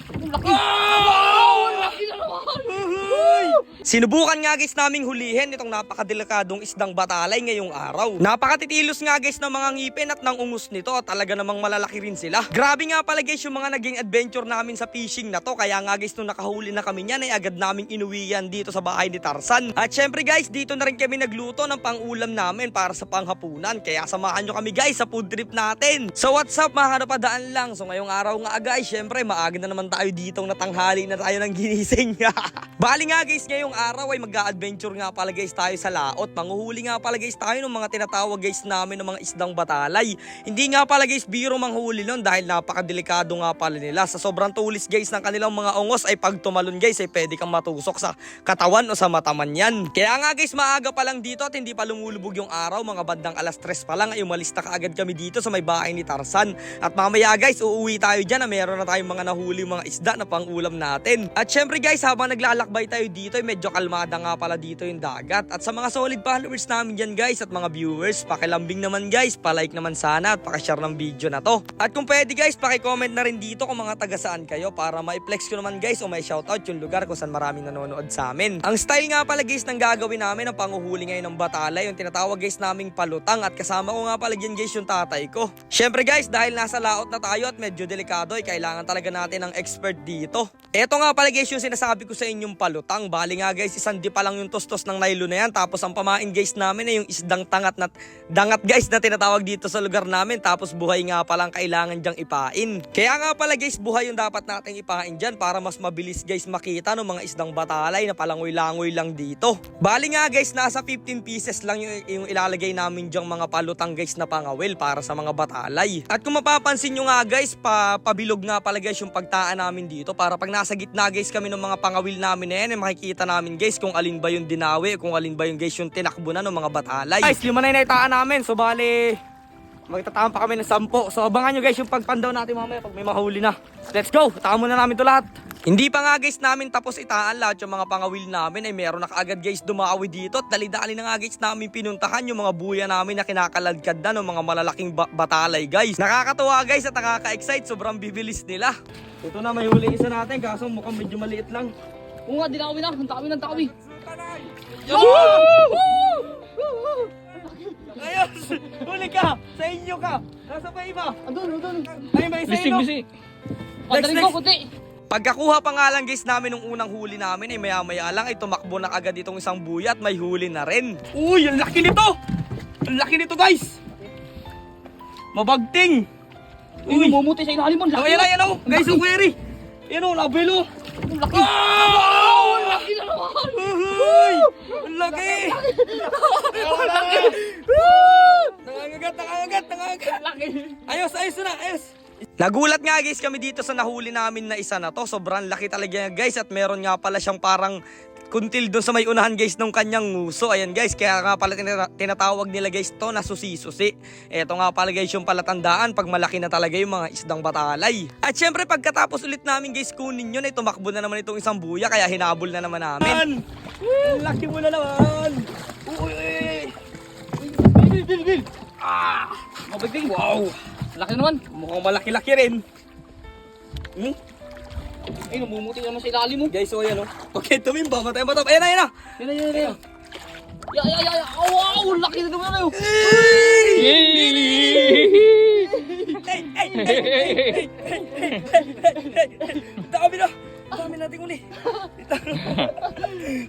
Laki! Wow! Laki na naman! Sinubukan nga guys naming hulihin itong napakadelikadong isdang batalay ngayong araw. Napakatitilos nga guys ng mga ngipin at ng ungus nito. Talaga namang malalaki rin sila. Grabe nga pala guys yung mga naging adventure namin sa fishing na to. Kaya nga guys nung nakahuli na kami niyan ay agad naming inuwian dito sa bahay ni Tarzan. At syempre guys dito na rin kami nagluto ng pang-ulam namin para sa panghapunan. Kaya samahan nyo kami guys sa food trip natin. So what's up mga kanapadaan lang. So ngayong araw nga guys syempre maaga na naman tayo ditong natanghali na tayo ng ginising. Bali nga guys ngayong araw ay mag-a-adventure nga pala guys tayo sa laot. Manghuhuli nga pala guys tayo ng mga tinatawag guys namin ng mga isdang batalay. Hindi nga pala guys biro manghuli nun dahil napakadelikado nga pala nila. Sa sobrang tulis guys ng kanilang mga ungos ay pag tumalon guys ay pwede kang matusok sa katawan o sa mata man yan. Kaya nga guys maaga pa lang dito at hindi pa lumulubog yung araw. Mga bandang alas 3 pa lang ay umalis na kaagad kami dito sa may bahay ni Tarzan. At mamaya guys uuwi tayo dyan na meron na tayong mga nahuli mga isda na pang-ulam natin. At syempre guys habang naglalakbay tayo dito ay medyo kalmada nga pala dito yung dagat. At sa mga solid followers namin dyan guys at mga viewers, pakilambing naman guys, palike naman sana at pakishare ng video na to. At kung pwede guys, pakicomment na rin dito kung mga taga saan kayo para ma-flex ko naman guys o may shoutout yung lugar kung saan maraming nanonood sa amin. Ang style nga pala guys ng gagawin namin ng panguhuli ngayon ng batalay, yung tinatawag guys naming palutang at kasama ko nga pala dyan guys yung tatay ko. Syempre guys, dahil nasa laot na tayo at medyo delikado ay kailangan talaga natin ng expert dito. Eto nga pala guys yung sinasabi ko sa inyong palutang. Bali nga guys, isang di pa lang yung tostos ng nylon na yan. Tapos ang pamain guys namin ay yung isdang dangat guys na tinatawag dito sa lugar namin. Tapos buhay nga palang kailangan dyang ipain. Kaya nga pala guys, buhay yung dapat nating ipain dyan para mas mabilis guys makita ng mga isdang batalay na palangoy-langoy lang dito. Bali nga guys, nasa 15 pieces lang yung ilalagay namin dyang mga palutang guys na pangawil para sa mga batalay. At kung mapapansin nyo nga guys, pabilog nga pala guys yung pagtaan namin dito para pag nasa gitna guys kami ng mga pangawil namin na yan, ay makikita namin guys kung alin ba yung dinawi, kung alin ba yung guys yung tinakbo na ng mga batalay. Guys, 5 na yung naitaan namin. So bali, magtataan pa kami ng 10. So abangan nyo guys yung pagpandaw natin mamaya pag may mahuli na. Let's go! Itaan muna namin to lahat. Hindi pa nga guys namin tapos itaan lahat yung mga pangawil namin ay meron na kaagad guys dumawi dito at dali-dali na nga guys namin pinuntahan yung mga buya namin na kinakaladkad na ng mga malalaking batalay guys. Nakakatuwa guys at nakaka-excite, sobrang bibilis nila. Ito na may huli isa natin kaso mukhang medyo maliit lang. Oo nga, dinawi na. Ang tawi ng tawi. Ayos! Huli ka! Sa inyo ka! Nasa pa iba? Andun. Ay may sa inyo! Padaling ko, kunti. Pagkakuha pa nga lang guys namin nung unang huli namin ay maya-maya lang ay tumakbo na agad itong isang buya at may huli na rin. Uy! Ang laki nito! Ang laki nito guys! Mabagting! Uy, mumuti sa ilalim mo. Laki. Ayan o! Guys, ang query! Ayan o, labelo! Ang laki. Wow! Laki na naman. Uy! Ang laki! Ang laki! Nangangagat! Laki. Ayos na, ayos! Nagulat nga guys kami dito sa nahuli namin na isa na to. Sobrang laki talaga guys at meron nga pala siyang parang kuntil doon sa may unahan guys ng kanyang nguso. Ayan guys, kaya nga pala tinatawag nila guys to na susi-susi. Eto nga pala guys yung palatandaan pag malaki na talaga yung mga isdang batalay. At syempre pagkatapos ulit namin guys kunin yun ay tumakbo na naman itong isang buya kaya hinabol na naman namin. Ang laki mo na naman! Uy! Bil. Mabigting. Wow! Laki naman. Mukhang malaki-laki rin. Ay, namumuti naman sa ilalim mo. Guys, so ayan o. Okay, tumimba. Matay. Ayan na. Yan. Ya. Wow, laki na naman yun. Dami nating uli.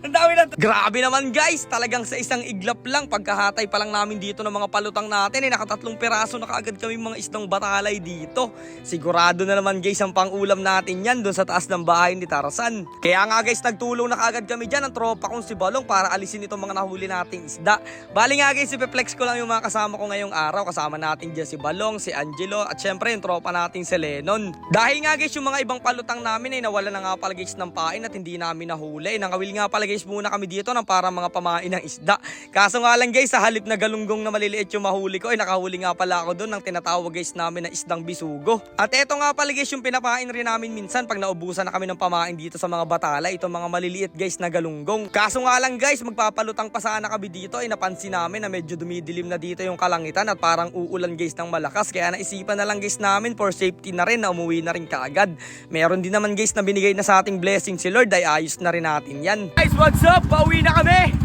Ang dami na. Grabe naman guys, talagang sa isang iglap lang pagkahatay pa lang namin dito ng mga palutang natin ay nakatatlong piraso na kaagad kami mga isdang batalay dito. Sigurado na naman guys ang pang-ulam natin yan doon sa taas ng bahay ni Tarzan. Kaya nga guys, nagtulong na kaagad kami dyan ang tropa kong si Balong para alisin itong mga nahuli nating isda. Bali nga guys, ipeflex ko lang yung mga kasama ko ngayong araw. Kasama natin dyan si Balong, si Angelo at syempre yung tropa nating si Lennon. Dahil nga guys yung mga ibang palutang namin ay nawala na nga pala guys ng pain at hindi namin nahuli. Nangawil nga pala guys muna kami dito ng para mga pamain ng isda. Kaso nga lang guys, sa halip na galunggong na maliliit yung mahuli ko, ay nakahuli nga pala ako doon ng tinatawag guys namin na isdang bisugo. At eto nga pala guys yung pinapain rin namin minsan pag naubusan na kami ng pamain dito sa mga batala, itong mga maliliit guys na galunggong. Kaso nga lang guys, magpapalutang pa sana kami dito, ay napansin namin na medyo dumidilim na dito yung kalangitan at parang uulan guys ng malakas. Kaya naisipan na lang guys namin for safety na rin na umuwi na rin kaagad. Meron din naman guys na binigay na sa ating blessing si Lord, ay ayos na rin natin yan. Guys, what's up? Pauwi na kami.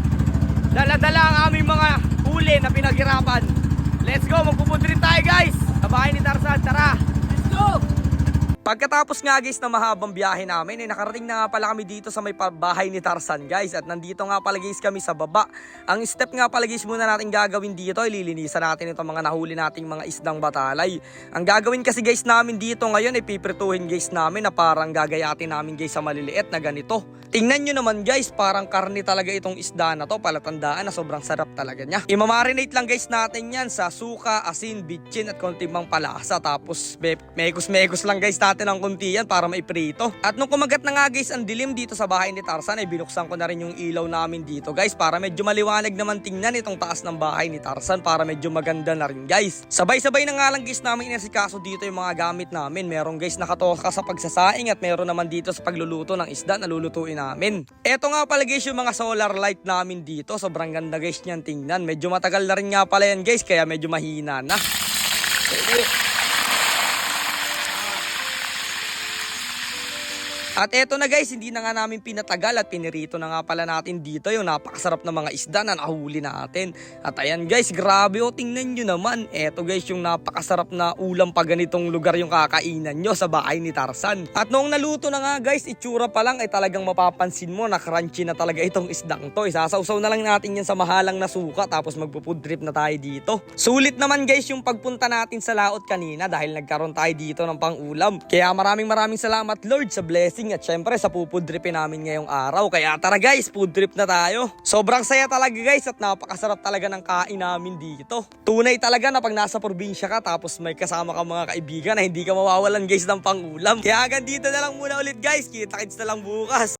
Dala-dala ang aming mga huli na pinaghirapan. Let's go, magpupunta rin tayo guys sa bahay ni Tarzan. Tara, let's go! Pagkatapos nga guys na mahabang biyahe namin, ay nakarating na nga pala kami dito sa may bahay ni Tarzan guys. At nandito nga pala guys kami sa baba. Ang step nga pala guys muna natin gagawin dito ay lilinisan natin itong mga nahuli nating mga isdang batalay. Ang gagawin kasi guys namin dito ngayon ay piprituhin guys namin na parang gagayatin namin guys sa maliliit na ganito. Tingnan nyo naman guys, parang karne talaga itong isda na to, palatandaan na sobrang sarap talaga niya. Imamarinate lang guys natin yan sa suka, asin, bitchin at konting mang palasa. Tapos mekos-mekos lang guys natin ang kunti yan para maiprito. At nung kumagat na nga guys ang dilim dito sa bahay ni Tarzan, ay binuksan ko na rin yung ilaw namin dito guys para medyo maliwanag naman tingnan itong taas ng bahay ni Tarzan, para medyo maganda na rin guys. Sabay-sabay na nga lang guys namin inasikaso dito yung mga gamit namin. Meron guys nakatoka sa pagsasaing at meron naman dito sa pagluluto ng isda na lulutuin namin. Eto nga pala guys yung mga solar light namin dito. Sobrang ganda guys niyan tingnan. Medyo matagal na rin nga pala yan guys, kaya medyo mahina na. At eto na guys, hindi na nga namin pinatagal at pinirito na nga pala natin dito yung napakasarap na mga isda na nahuli natin. At ayan guys, grabe o, tingnan nyo naman. Eto guys yung napakasarap na ulam pa ganitong lugar yung kakainan nyo sa bahay ni Tarzan. At noong naluto na nga guys, itsura pa lang ay talagang mapapansin mo na crunchy na talaga itong isdang to. Isasawsaw na lang natin yan sa mahalang na suka tapos magpo-food trip na tayo dito. Sulit naman guys yung pagpunta natin sa laot kanina dahil nagkaroon tayo dito ng pang-ulam. Kaya maraming salamat Lord sa blessing at syempre sa food tripin namin ngayong araw. Kaya tara guys, food trip na tayo. Sobrang saya talaga guys at napakasarap talaga ng kain namin dito. Tunay talaga na pag nasa probinsya ka tapos may kasama ka mga kaibigan na hindi ka mawawalan guys ng pang-ulam. Kaya hanggang dito na lang muna ulit guys. Kita-kits na lang bukas.